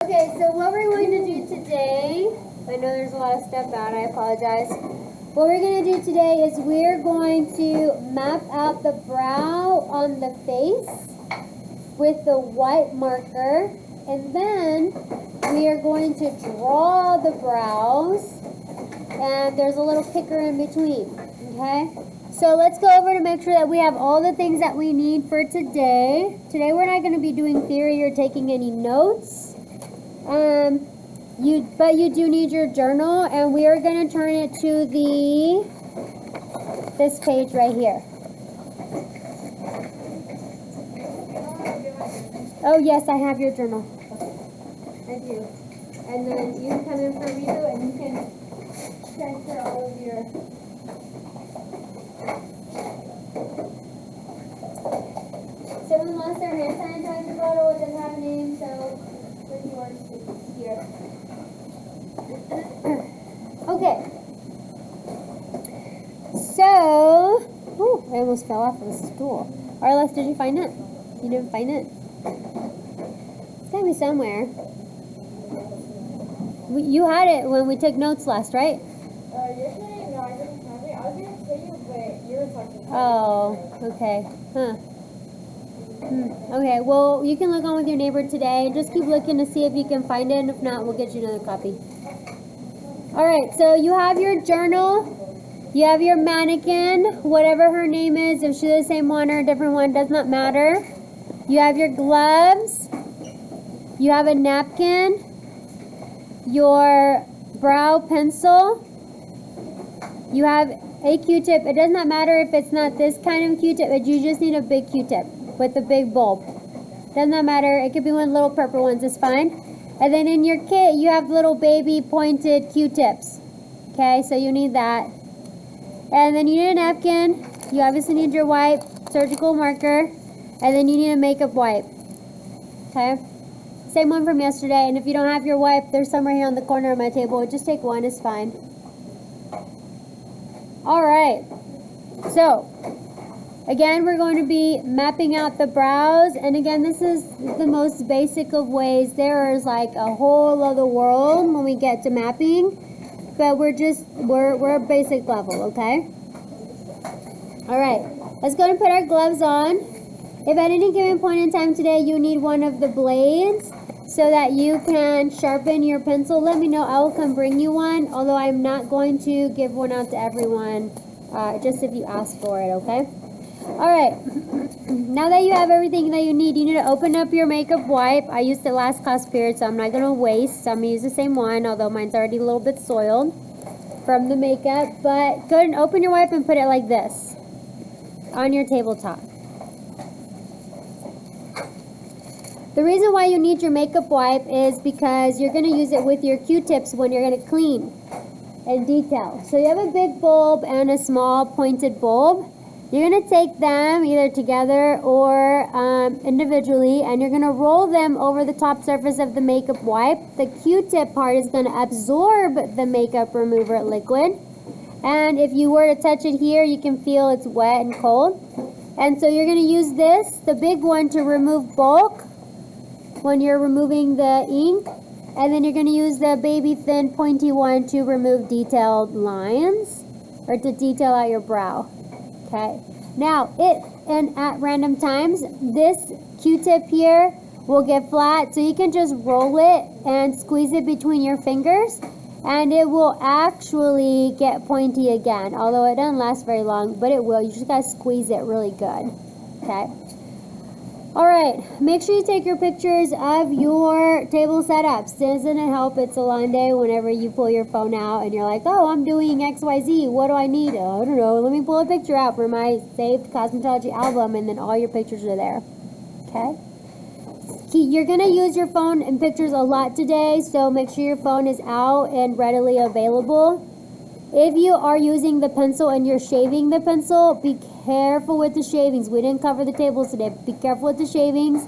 Okay, so what we're going to do today, I know there's a lot of stuff out, I apologize. What we're going to do today is we're going to map out the brow on the face with the white marker, and then we are going to draw the brows, and there's a little picker in between, okay? So let's go over to make sure that we have all the things that we need for today. Today we're not going to be doing theory or taking any notes. But you do need your journal, and we are going to turn it to this page right here. Oh yes, I have your journal. I do. And then you can come in for a redo, and you can transfer all of your. Someone lost their hand sanitizer bottle. It doesn't have a name, so bring yours here. Okay. So, I almost fell off of the stool. Arliss, did you find it? You didn't find it? It's gotta be somewhere. You had it when we took notes last, right? Yesterday, no, I didn't have it. I was gonna tell you, but you were talking. Oh, okay. Huh. Okay, well, you can look on with your neighbor today. Just keep looking to see if you can find it, and if not, we'll get you another copy. All right, so you have your journal. You have your mannequin, whatever her name is. If she's the same one or a different one, does not matter. You have your gloves. You have a napkin. Your brow pencil. You have a Q-tip. It does not matter if it's not this kind of Q-tip, but you just need a big Q-tip with a big bulb. Does not matter. It could be one of the little purple ones. It's fine. And then in your kit, you have little baby pointed Q-tips. Okay, so you need that. And then you need a napkin. You obviously need your wipe, surgical marker, and then you need a makeup wipe. Okay? Same one from yesterday. And if you don't have your wipe, there's some right here on the corner of my table. Just take one, it's fine. All right. So, again, we're going to be mapping out the brows. And again, this is the most basic of ways. There is like a whole other world when we get to mapping. But we're a basic level, okay? All right. Let's go and put our gloves on. If at any given point in time today you need one of the blades so that you can sharpen your pencil, let me know. I will come bring you one, although I'm not going to give one out to everyone, just if you ask for it, okay? All right. Now that you have everything that you need to open up your makeup wipe. I used it last class period, so I'm not going to waste. So I'm going to use the same one, although mine's already a little bit soiled from the makeup. But go ahead and open your wipe and put it like this on your tabletop. The reason why you need your makeup wipe is because you're going to use it with your Q-tips when you're going to clean and detail. So you have a big bulb and a small pointed bulb. You're going to take them either together or individually, and you're going to roll them over the top surface of the makeup wipe. The Q-tip part is going to absorb the makeup remover liquid. And if you were to touch it here, you can feel it's wet and cold. And so you're going to use this, the big one, to remove bulk when you're removing the ink. And then you're going to use the baby thin pointy one to remove detailed lines or to detail out your brow. Okay. Now, at random times, this Q-tip here will get flat, so you can just roll it and squeeze it between your fingers, and it will actually get pointy again, although it doesn't last very long, but it will. You just gotta squeeze it really good. Okay. All right. Make sure you take your pictures of your table setups. Doesn't it help? It's a long day whenever you pull your phone out and you're like, oh, I'm doing XYZ. What do I need? Oh, I don't know. Let me pull a picture out for my saved cosmetology album, and then all your pictures are there. Okay? You're going to use your phone and pictures a lot today, so make sure your phone is out and readily available. If you are using the pencil and you're shaving the pencil, be careful with the shavings. We didn't cover the tables today. Be careful with the shavings.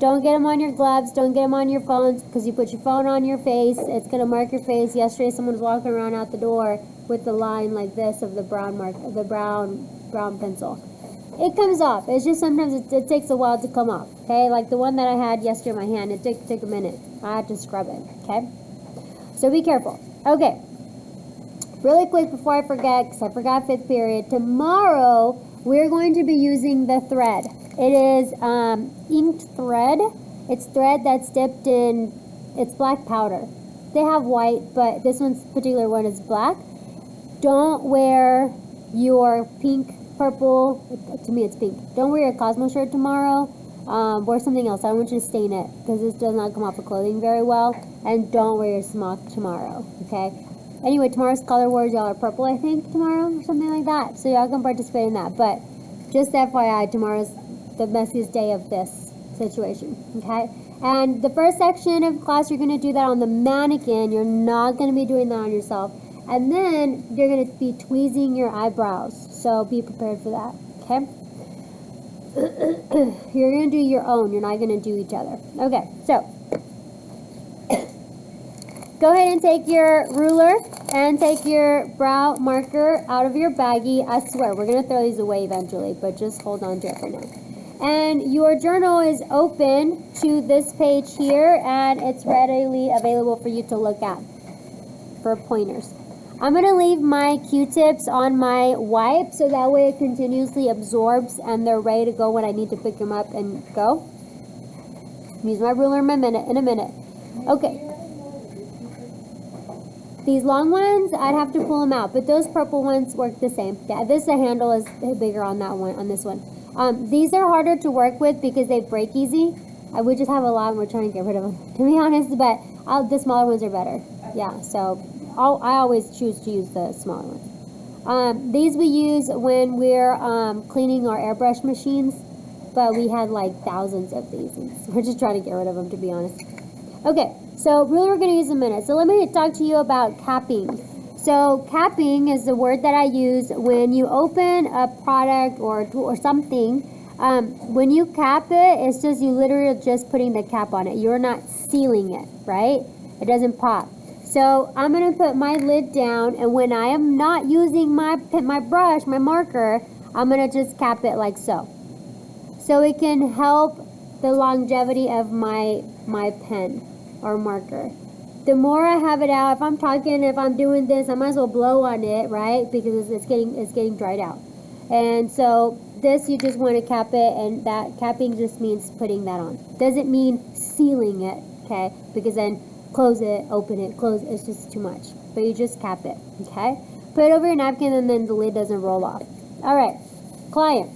Don't get them on your gloves. Don't get them on your phones, because you put your phone on your face, it's going to mark your face. Yesterday, someone was walking around out the door with the line like this of the brown mark, of the brown pencil. It comes off. It's just sometimes it takes a while to come off. Okay, like the one that I had yesterday in my hand, it took a minute. I had to scrub it. Okay, so be careful. Okay, really quick before I forget, because I forgot fifth period. Tomorrow we're going to be using the thread. It is inked thread. It's thread that's dipped in. It's black powder. They have white, but this one's particular one is black. Don't wear your pink, purple, to me it's pink. Don't wear your Cosmo shirt tomorrow. Wear something else. I don't want you to stain it because this does not come off of clothing very well. And don't wear your smock tomorrow, okay? Anyway, tomorrow's Color Wars, y'all are purple, I think, tomorrow or something like that. So y'all can participate in that. But just FYI, tomorrow's the messiest day of this situation, okay? And the first section of class, you're going to do that on the mannequin. You're not going to be doing that on yourself. And then you're going to be tweezing your eyebrows. So be prepared for that, okay? You're going to do your own. You're not going to do each other. Okay, so go ahead and take your ruler and take your brow marker out of your baggie. I swear, we're going to throw these away eventually, but just hold on to it for now. And your journal is open to this page here, and it's readily available for you to look at for pointers. I'm going to leave my Q-tips on my wipe so that way it continuously absorbs and they're ready to go when I need to pick them up and go. Use my ruler in a minute. Okay. These long ones, I'd have to pull them out, but those purple ones work the same. Yeah, the handle is bigger on that one, on this one. These are harder to work with because they break easy. We just have a lot and we're trying to get rid of them, to be honest, but the smaller ones are better. Yeah, so I always choose to use the smaller ones. These we use when we're cleaning our airbrush machines, but we had like thousands of these. And we're just trying to get rid of them, to be honest. Okay, so ruler we're going to use in a minute. So let me talk to you about capping. So capping is the word that I use when you open a product or something. When you cap it, it's just you literally just putting the cap on it. You're not sealing it, right? It doesn't pop. So I'm going to put my lid down, and when I am not using my brush, my marker, I'm going to just cap it like so. So it can help the longevity of my pen or marker. The more I have it out, if I'm talking, if I'm doing this, I might as well blow on it, right? Because it's getting dried out. And so this, you just want to cap it, and that capping just means putting that on. Doesn't mean sealing it, okay? Because then close it, open it, close it. It's just too much. But you just cap it, okay? Put it over your napkin, and then the lid doesn't roll off. All right, client.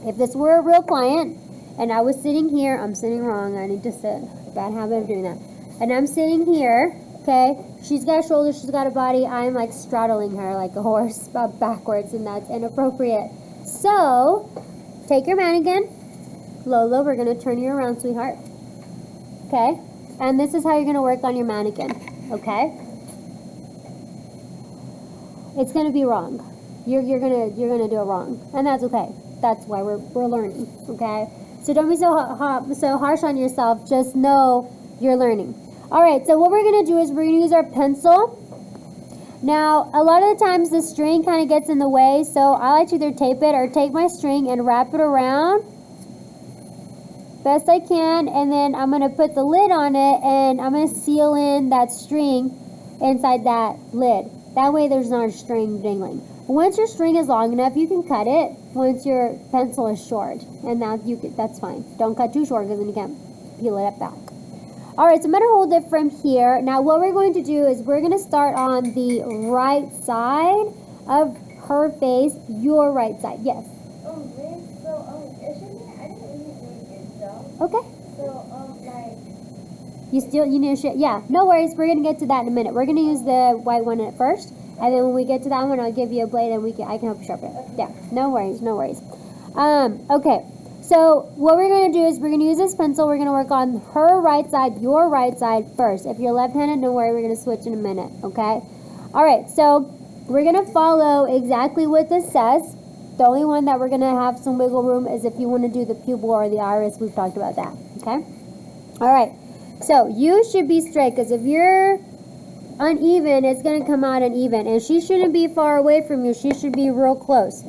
If this were a real client, and I was sitting here, I'm sitting wrong. I need to sit. Bad habit of doing that. And I'm sitting here, okay? She's got a shoulder, she's got a body. I'm like straddling her like a horse, backwards, and that's inappropriate. So, take your mannequin. Lola, we're going to turn you around, sweetheart. Okay? And this is how you're going to work on your mannequin, okay? It's going to be wrong. You're going to do it wrong. And that's okay. That's why we're learning, okay? So don't be so harsh on yourself. Just know you're learning. All right, so what we're going to do is we're going to use our pencil. Now, a lot of the times the string kind of gets in the way, so I like to either tape it or take my string and wrap it around best I can, and then I'm going to put the lid on it, and I'm going to seal in that string inside that lid. That way there's not a string dangling. Once your string is long enough, you can cut it once your pencil is short, and that's fine. Don't cut too short because then you can't peel it back. All right, so I'm going to hold it from here. Now what we're going to do is we're going to start on the right side of her face, your right side. Yes. Okay. So, you need to share. Yeah, no worries. We're going to get to that in a minute. We're going to use the white one at first. And then when we get to that one, I'll give you a blade and I can help you sharpen it. Yeah, no worries. Okay. So what we're going to do is we're going to use this pencil. We're going to work on her right side, your right side first. If you're left-handed, don't worry. We're going to switch in a minute. Okay. All right. So we're going to follow exactly what this says. The only one that we're going to have some wiggle room is if you want to do the pupil or the iris. We've talked about that. Okay? All right. So you should be straight because if you're uneven, it's going to come out uneven. And she shouldn't be far away from you. She should be real close.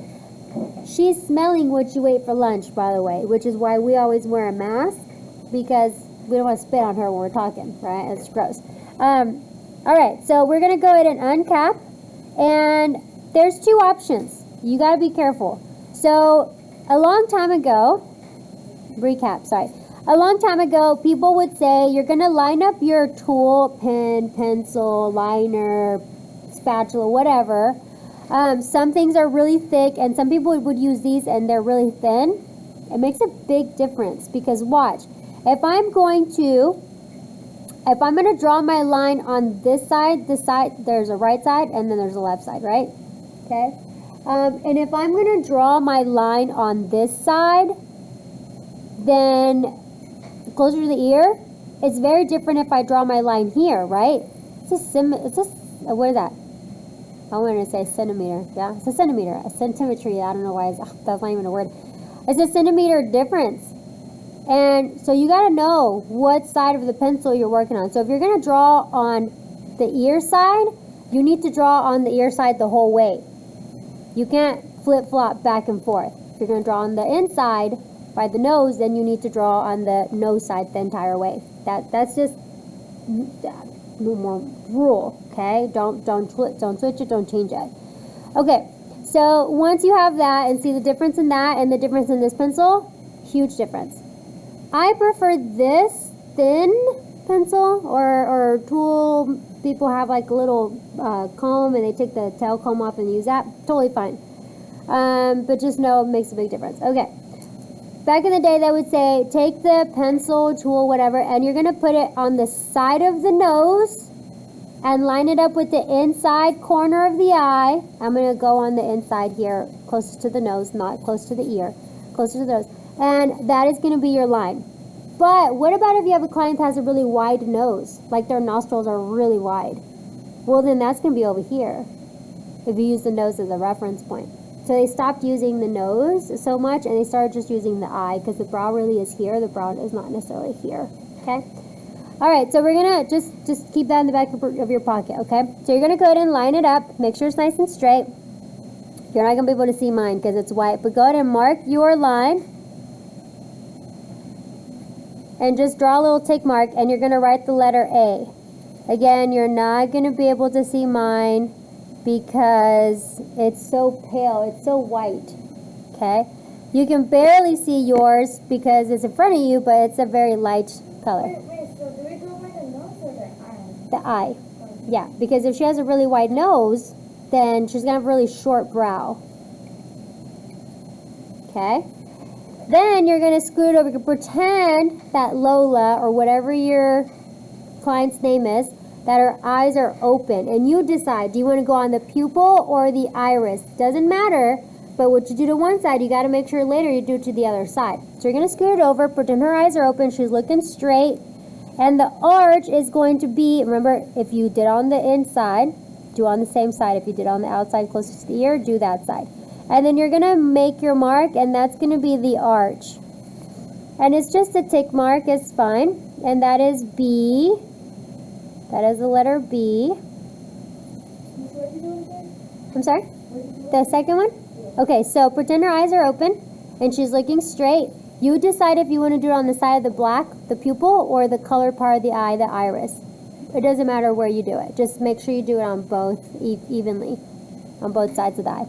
She's smelling what you ate for lunch, by the way, which is why we always wear a mask, because we don't want to spit on her when we're talking, right? It's gross. All right, so we're going to go ahead and uncap, and there's two options. You got to be careful. So a long time ago, a long time ago, people would say you're going to line up your tool, pen, pencil, liner, spatula, whatever. Some things are really thick, and some people would use these and they're really thin. It makes a big difference, because watch, if I'm going to draw my line on this side, there's a right side and then there's a left side, right? Okay. And if I'm going to draw my line on this side, then closer to the ear, it's very different if I draw my line here, right? What is that? I wanted to say centimeter. Yeah, it's a centimeter. A centimetry. I don't know why that's not even a word. It's a centimeter difference. And so you got to know what side of the pencil you're working on. So if you're going to draw on the ear side, you need to draw on the ear side the whole way. You can't flip-flop back and forth. If you're going to draw on the inside by the nose, then you need to draw on the nose side the entire way. That's just no more rule, okay? Don't switch it, don't change it. Okay, so once you have that and see the difference in that and the difference in this pencil, huge difference. I prefer this thin pencil or tool. People have like a little comb and they take the tail comb off and use that. Totally fine. But just know it makes a big difference. Okay. Back in the day, they would say, take the pencil, tool, whatever, and you're going to put it on the side of the nose and line it up with the inside corner of the eye. I'm going to go on the inside here, closest to the nose, not close to the ear, closer to the nose. And that is going to be your line. But what about if you have a client that has a really wide nose, like their nostrils are really wide? Well, then that's going to be over here, if you use the nose as a reference point. So they stopped using the nose so much, and they started just using the eye, because the brow really is here. The brow is not necessarily here. Okay? All right, so we're going to just keep that in the back of your pocket, okay? So you're going to go ahead and line it up. Make sure it's nice and straight. You're not going to be able to see mine because it's white, but go ahead and mark your line. And just draw a little tick mark, and you're going to write the letter A. Again, you're not going to be able to see mine because it's so pale, it's so white, okay? You can barely see yours because it's in front of you, but it's a very light color. Wait, so do we go by the nose or the eye? The eye, yeah, because if she has a really wide nose, then she's going to have a really short brow, okay? Then you're going to scoot over. You can pretend that Lola, or whatever your client's name is, that her eyes are open. And you decide, do you want to go on the pupil or the iris? Doesn't matter, but what you do to one side, you got to make sure later you do it to the other side. So you're going to scoot it over, pretend her eyes are open, she's looking straight. And the arch is going to be, remember, if you did on the inside, do on the same side. If you did on the outside closest to the ear, do that side. And then you're going to make your mark, and that's going to be the arch. And it's just a tick mark, it's fine. And that is B. That is the letter B. I'm sorry? The second one? Okay, so pretend her eyes are open, and she's looking straight. You decide if you want to do it on the side of the black, the pupil, or the colored part of the eye, the iris. It doesn't matter where you do it. Just make sure you do it on both evenly, on both sides of the eye.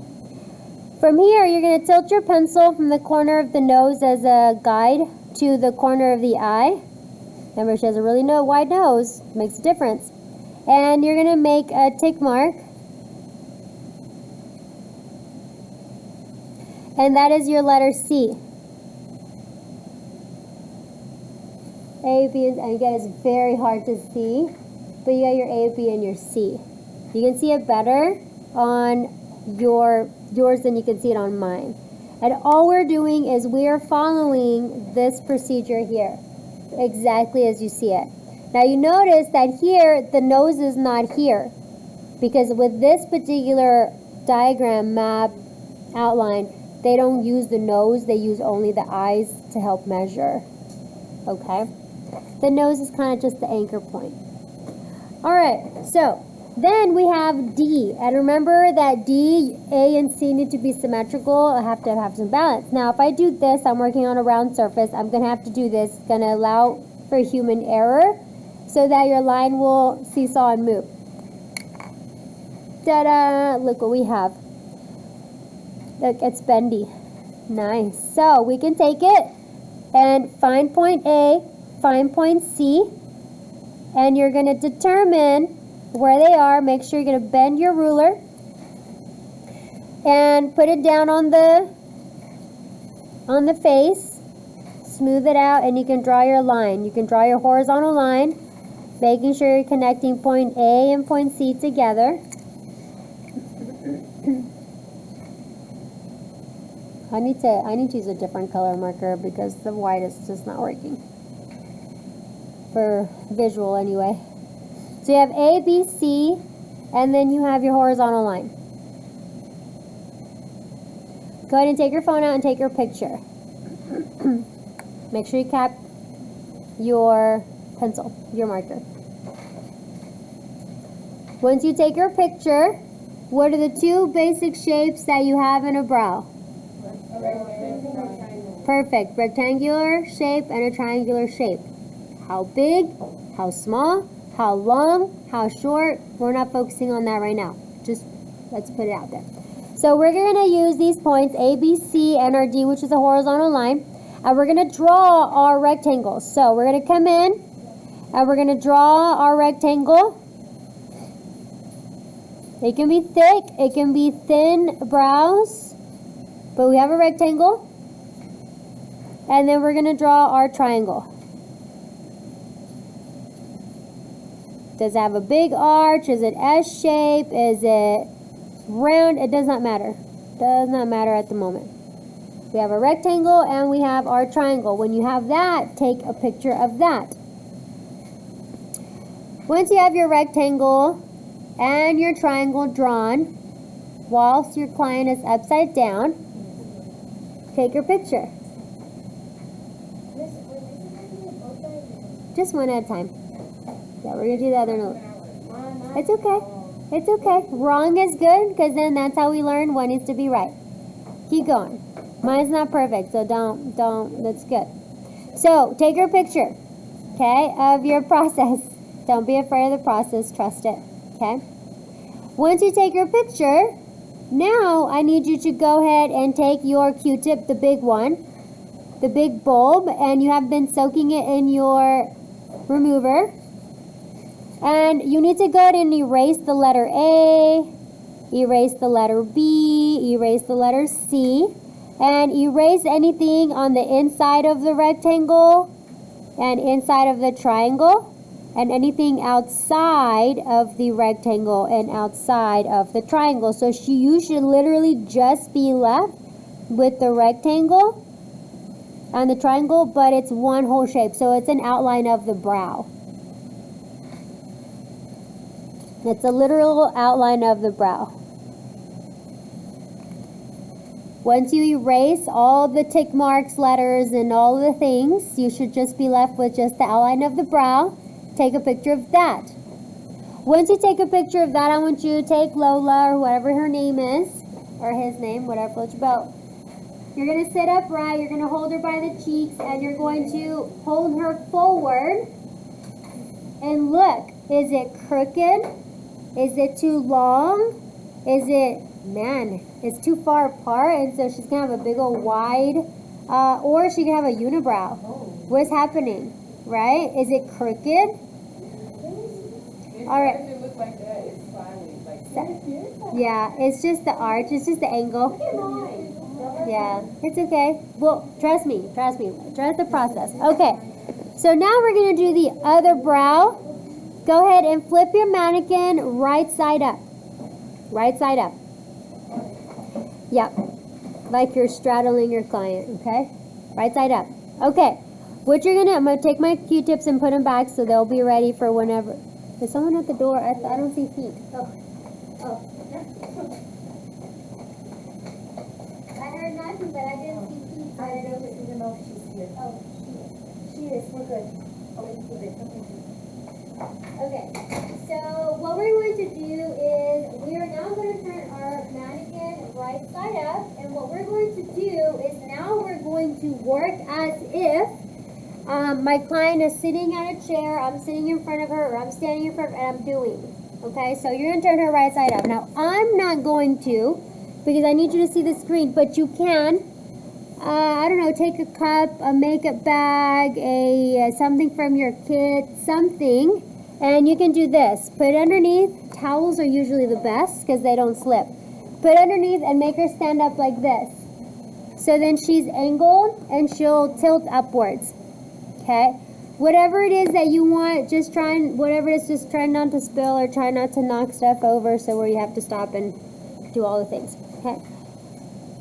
From here, you're going to tilt your pencil from the corner of the nose as a guide to the corner of the eye. Remember, she has a really wide nose. Makes a difference. And you're going to make a tick mark. And that is your letter C. A, B, and again, it's very hard to see. But you got your A, B, and your C. You can see it better on yours than you can see it on mine. And all we're doing is we are following this procedure here, exactly as you see it. Now you notice that here the nose is not here, because with this particular diagram, map, outline, they don't use the nose, they use only the eyes to help measure. Okay? The nose is kind of just the anchor point. Alright, so Then we have D. And remember that D, A, and C need to be symmetrical. I have to have some balance. Now, if I do this, I'm working on a round surface. I'm going to have to do this. It's going to allow for human error so that your line will seesaw and move. Ta-da! Look what we have. Look, it's bendy. Nice. So we can take it and find point A, find point C, and you're going to determine where they are. Make sure you're going to bend your ruler and put it down on the face. Smooth it out, and you can draw your line. You can draw your horizontal line, making sure you're connecting point A and point C together. I need to use a different color marker because the white is just not working. For visual anyway. So you have A, B, C, and then you have your horizontal line. Go ahead and take your phone out and take your picture. Make sure you cap your pencil, your marker. Once you take your picture, what are the two basic shapes that you have in a brow? Perfect. Rectangular shape and a triangular shape. How big? How small? How long? How short? We're not focusing on that right now. Just let's put it out there. So we're going to use these points, A, B, C, and our D, which is a horizontal line. And we're going to draw our rectangle. So we're going to come in and we're going to draw our rectangle. It can be thick. It can be thin brows. But we have a rectangle. And then we're going to draw our triangle. Does it have a big arch? Is it S shape? Is it round? It does not matter. Does not matter at the moment. We have a rectangle and we have our triangle. When you have that, take a picture of that. Once you have your rectangle and your triangle drawn, whilst your client is upside down, take your picture. Just one at a time. Yeah, we're going to do the other note. It's okay. It's okay. Wrong is good because then that's how we learn what needs to be right. Keep going. Mine's not perfect, so don't, that's good. So, take your picture, okay, of your process. Don't be afraid of the process, trust it, okay? Once you take your picture, now I need you to go ahead and take your Q-tip, the big one, the big bulb, and you have been soaking it in your remover. And you need to go ahead and erase the letter A, erase the letter B, erase the letter C, and erase anything on the inside of the rectangle and inside of the triangle, and anything outside of the rectangle and outside of the triangle. So you should literally just be left with the rectangle and the triangle, but it's one whole shape. So it's an outline of the brow. It's a literal outline of the brow. Once you erase all the tick marks, letters, and all the things, you should just be left with just the outline of the brow. Take a picture of that. Once you take a picture of that, I want you to take Lola, or whatever her name is, or his name, whatever floats your boat. You're going to sit upright, you're going to hold her by the cheeks, and you're going to hold her forward. And look, is it crooked? Is it too long? Is it, man, it's too far apart, and so she's going to have a big old wide, or she can have a unibrow. What's happening, right? Is it crooked? All right. It looks like that. It's finally like Yeah, it's just the arch. It's just the angle. Yeah, it's okay. Well, trust me. Trust the process. Okay, so now we're going to do the other brow. Go ahead and flip your mannequin right side up. Right side up. Yep. Like you're straddling your client, okay? Right side up. Okay. What you're I'm going to take my Q-tips and put them back so they'll be ready for whenever. There's someone at the door. I don't see feet. Oh. I heard nothing, but I didn't see feet. I don't even know if she's here. Oh, She is. We're good. Okay, so what we're going to do my client is sitting at a chair, I'm sitting in front of her, or I'm standing in front of her, and I'm doing. Okay, so you're going to turn her right side up. Now, I'm not going to, because I need you to see the screen, but you can, I don't know, take a cup, a makeup bag, something from your kit, something, and you can do this. Put it underneath. Towels are usually the best because they don't slip. Put it underneath and make her stand up like this. So then she's angled and she'll tilt upwards. Okay? Whatever it is that you want, just whatever it is, just try not to spill or try not to knock stuff over so where you have to stop and do all the things. Okay?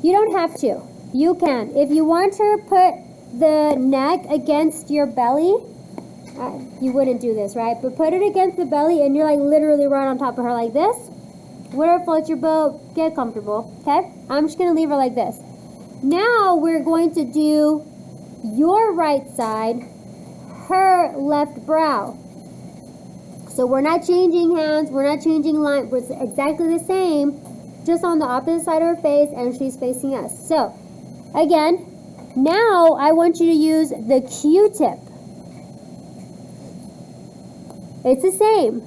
You don't have to. You can. If you want to put the neck against your belly, you wouldn't do this, right? But put it against the belly and you're like literally right on top of her like this. Whatever floats your boat, get comfortable. Okay? I'm just going to leave her like this. Now we're going to do your right side, her left brow. So we're not changing hands, we're not changing line, it's exactly the same, just on the opposite side of her face, and she's facing us. So, again, now I want you to use the Q-tip. It's the same.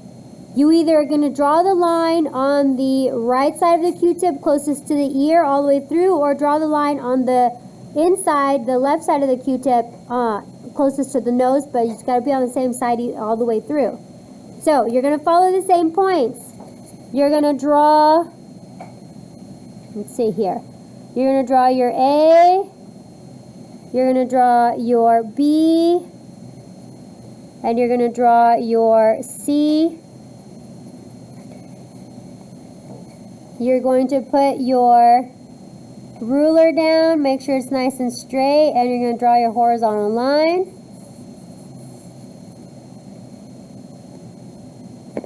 You either are going to draw the line on the right side of the Q-tip closest to the ear all the way through, or draw the line on the inside, the left side of the Q-tip, closest to the nose, but it's got to be on the same side all the way through. So you're going to follow the same points. You're going to draw, let's see here. You're going to draw your A, you're going to draw your B, and you're going to draw your C. You're going to put your ruler down, make sure it's nice and straight, and you're going to draw your horizontal line.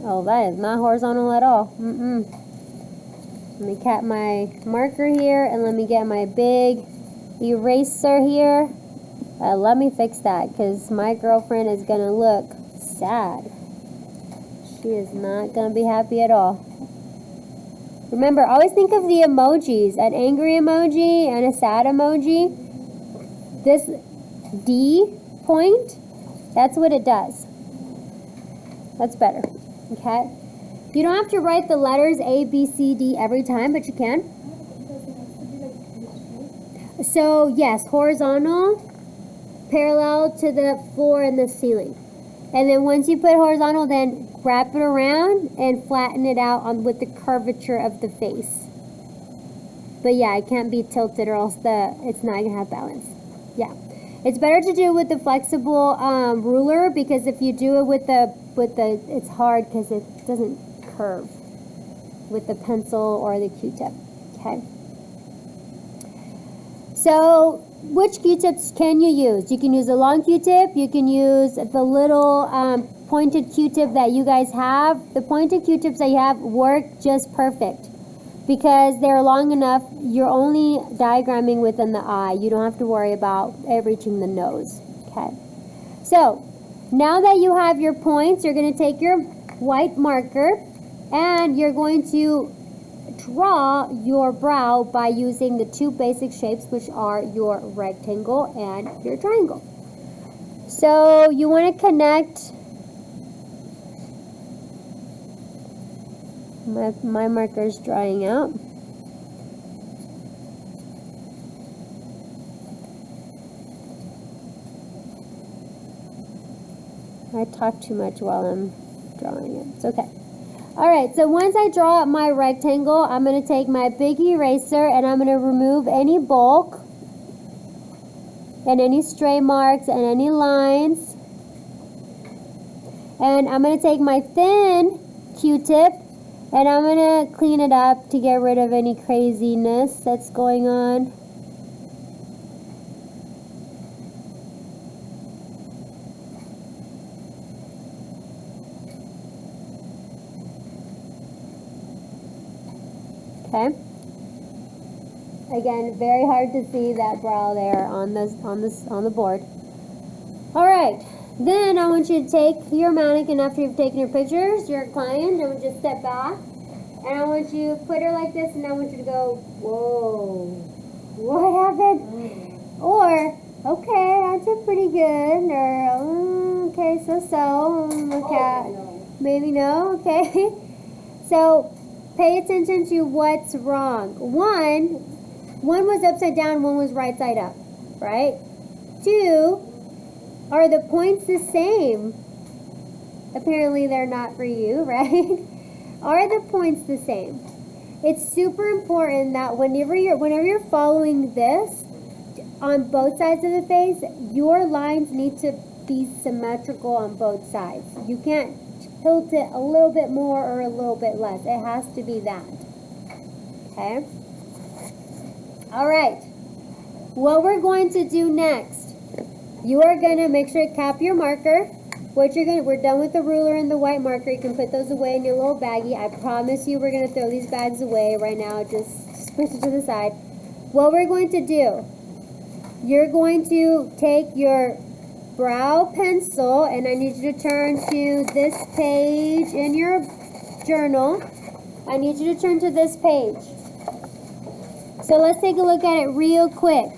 Oh, that is not horizontal at all. Let me cap my marker here, and let me get my big eraser here. Let me fix that, because my girlfriend is going to look sad. She is not going to be happy at all. Remember, always think of the emojis, an angry emoji and a sad emoji. This D point, that's what it does. That's better, okay? You don't have to write the letters A, B, C, D every time, but you can. So, yes, horizontal, parallel to the floor and the ceiling. And then once you put horizontal, then wrap it around and flatten it out with the curvature of the face. But yeah, it can't be tilted or else it's not going to have balance. Yeah. It's better to do with the flexible ruler, because if you do it with the it's hard because it doesn't curve with the pencil or the Q-tip. Okay. So which Q-tips can you use? You can use a long Q-tip. You can use the little pointed Q-tip that you guys have. The pointed Q-tips that you have work just perfect because they're long enough. You're only diagramming within the eye. You don't have to worry about it reaching the nose. Okay. So now that you have your points, you're going to take your white marker and you're going to draw your brow by using the two basic shapes, which are your rectangle and your triangle. So you want to connect. My marker is drying out. I talk too much while I'm drawing it. It's okay. Alright, so once I draw up my rectangle, I'm going to take my big eraser and I'm going to remove any bulk and any stray marks and any lines. And I'm going to take my thin Q-tip and I'm going to clean it up to get rid of any craziness that's going on. Okay. Again, very hard to see that brow there on the board. All right. Then I want you to take your mannequin after you've taken your pictures, your client. I want you to step back, and I want you to put her like this, and I want you to go, whoa, what happened? Or Okay, that's a pretty good. Or okay, so. Look at maybe no. Okay. So pay attention to what's wrong. One was upside down, one was right side up, right? 2, are the points the same? Apparently they're not for you, right? Are the points the same? It's super important that whenever you're following this on both sides of the face, your lines need to be symmetrical on both sides. You can't tilt it a little bit more or a little bit less. It has to be that. Okay? All right. What we're going to do next, you are going to make sure to cap your marker. We're done with the ruler and the white marker. You can put those away in your little baggie. I promise you we're going to throw these bags away right now. Just push it to the side. What we're going to do, you're going to take your brow pencil, and I need you to turn to this page in your journal. I need you to turn to this page. So let's take a look at it real quick.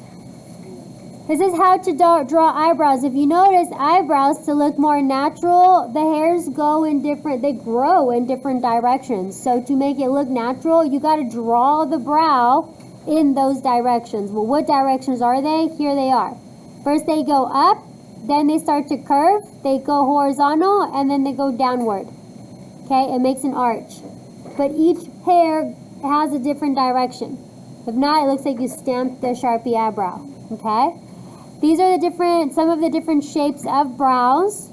This is how to draw eyebrows. If you notice, eyebrows, to look more natural, the hairs they grow in different directions. So to make it look natural, you got to draw the brow in those directions. Well, what directions are they? Here they are. First they go up, then they start to curve, they go horizontal, and then they go downward. Okay, it makes an arch. But each hair has a different direction. If not, it looks like you stamped the Sharpie eyebrow. Okay? These are some of the different shapes of brows.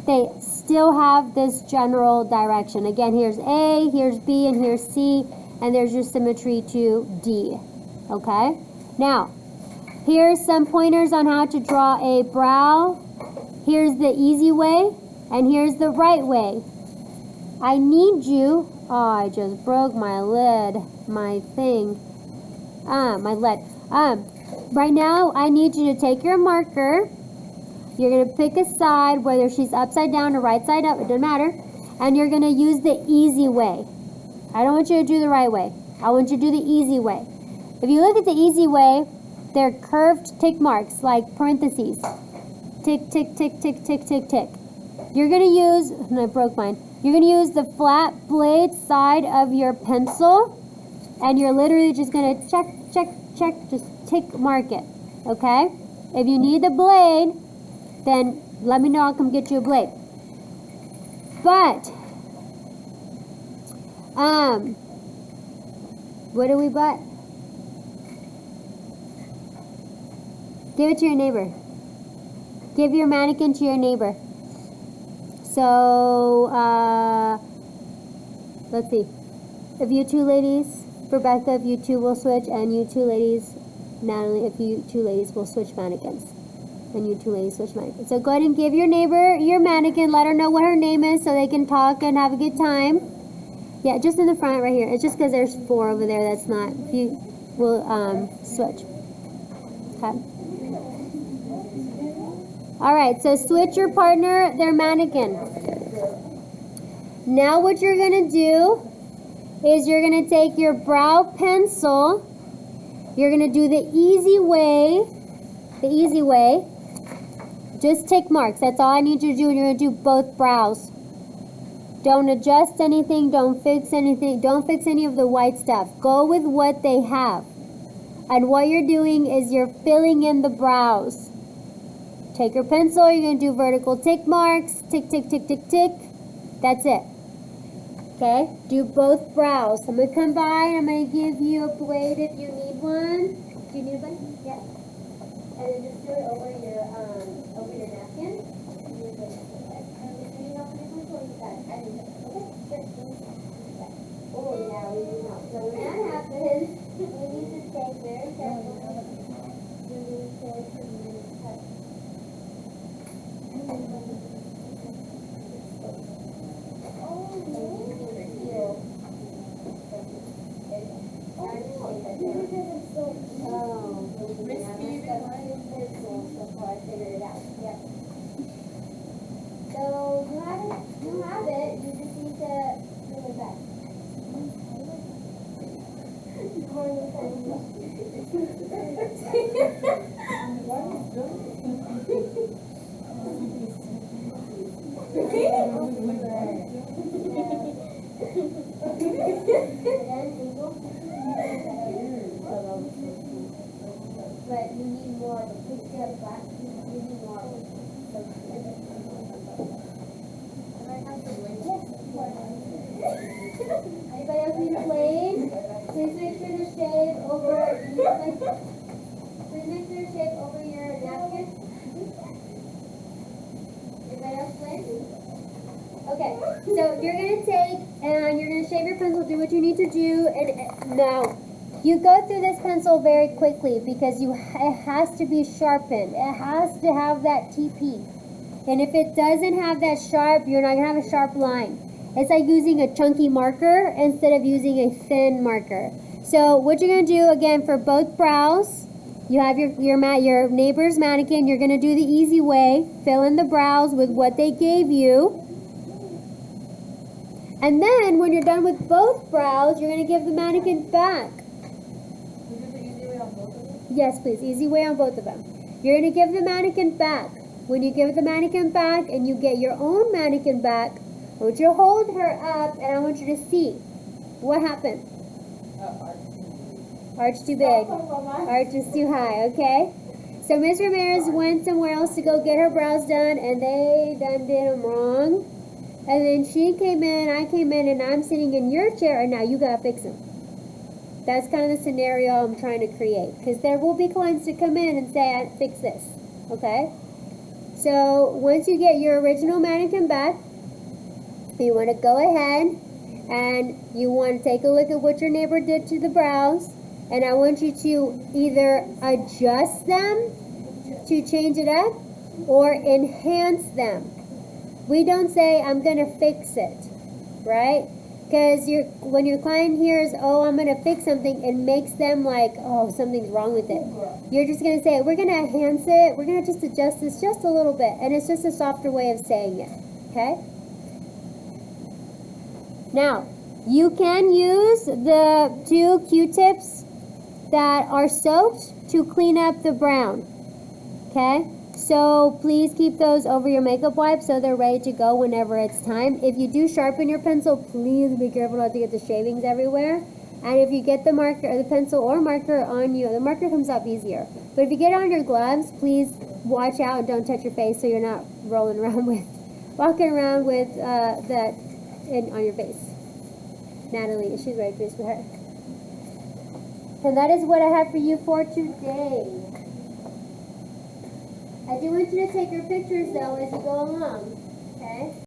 They still have this general direction. Again, here's A, here's B, and here's C, and there's your symmetry to D. Okay? Now, here's some pointers on how to draw a brow. Here's the easy way, and here's the right way. I need you, I just broke my lid, my thing, my lead. Right now, I need you to take your marker. You're going to pick a side, whether she's upside down or right side up, it doesn't matter. And you're going to use the easy way. I don't want you to do the right way. I want you to do the easy way. If you look at the easy way, they're curved tick marks, like parentheses. Tick, tick, tick, tick, tick, tick, tick. You're going to use, and I broke mine. You're going to use the flat blade side of your pencil, and you're literally just going to check, check, check, just tick mark it, okay? If you need the blade, then let me know, I'll come get you a blade. But, what do we but? Give it to your neighbor. Give your mannequin to your neighbor. So, let's see. If you two ladies, Rebecca, if you two will switch, and you two ladies, Natalie, if you two ladies will switch mannequins. And you two ladies switch mannequins. So go ahead and give your neighbor your mannequin. Let her know what her name is so they can talk and have a good time. Yeah, just in the front right here. It's just because there's 4 over there. That's not. If you will switch. Okay. All right. So switch your partner, their mannequin. Now what you're gonna do is you're gonna take your brow pencil. You're gonna do the easy way. The easy way. Just tick marks. That's all I need you to do. You're going to do both brows. Don't adjust anything. Don't fix anything. Don't fix any of the white stuff. Go with what they have. And what you're doing is you're filling in the brows. Take your pencil. You're going to do vertical tick marks. Tick, tick, tick, tick, tick. That's it. Okay? Do both brows. I'm going to come by and I'm going to give you a blade if you need one. Do you need a blade? Yes. And then just do it over your napkin. Oh, yeah, we do not. So when that happens, we need to take very carefully. We need to take and cut. But you need more. The picture black. You need more. Anybody else need a plane? Please make sure to shave over. Please make sure to shave over your napkin. Anybody else plane? Okay, so you're gonna take and you're gonna shave your pencil. Do what you need to do, and now you go through this pencil very quickly because it has to be sharpened. It has to have that TP. And if it doesn't have that sharp, you're not gonna have a sharp line. It's like using a chunky marker instead of using a thin marker. So what you're gonna do again for both brows, you have your neighbor's mannequin. You're gonna do the easy way. Fill in the brows with what they gave you. And then when you're done with both brows, you're gonna give the mannequin back. We do the easy way on both of them? Yes, please. Easy way on both of them. You're going to give the mannequin back. When you give the mannequin back and you get your own mannequin back, I want you to hold her up and I want you to see what happened. Arch too big. Arch is too high, okay? So Ms. Ramirez went somewhere else to go get her brows done and they done did them wrong. And then she came in, I came in, and I'm sitting in your chair and now you got to fix them. That's kind of the scenario I'm trying to create. Because there will be clients to come in and say, fix this. Okay? So, once you get your original mannequin back, you want to go ahead and you want to take a look at what your neighbor did to the brows. And I want you to either adjust them to change it up or enhance them. We don't say, I'm going to fix it. Right? Because when your client hears, oh, I'm going to fix something, it makes them like, oh, something's wrong with it. You're just going to say, we're going to enhance it. We're going to just adjust this just a little bit. And it's just a softer way of saying it. Okay? Now, you can use the 2 Q-tips that are soaked to clean up the brown. Okay? So please keep those over your makeup wipe so they're ready to go whenever it's time. If you do sharpen your pencil, please be careful not to get the shavings everywhere. And if you get the marker or the pencil or marker on you, the marker comes off easier. But if you get it on your gloves, please watch out and don't touch your face so you're not walking around with that on your face. Natalie, she's ready for this for her. And that is what I have for you for today. I do want you to take your pictures though as you go along, okay?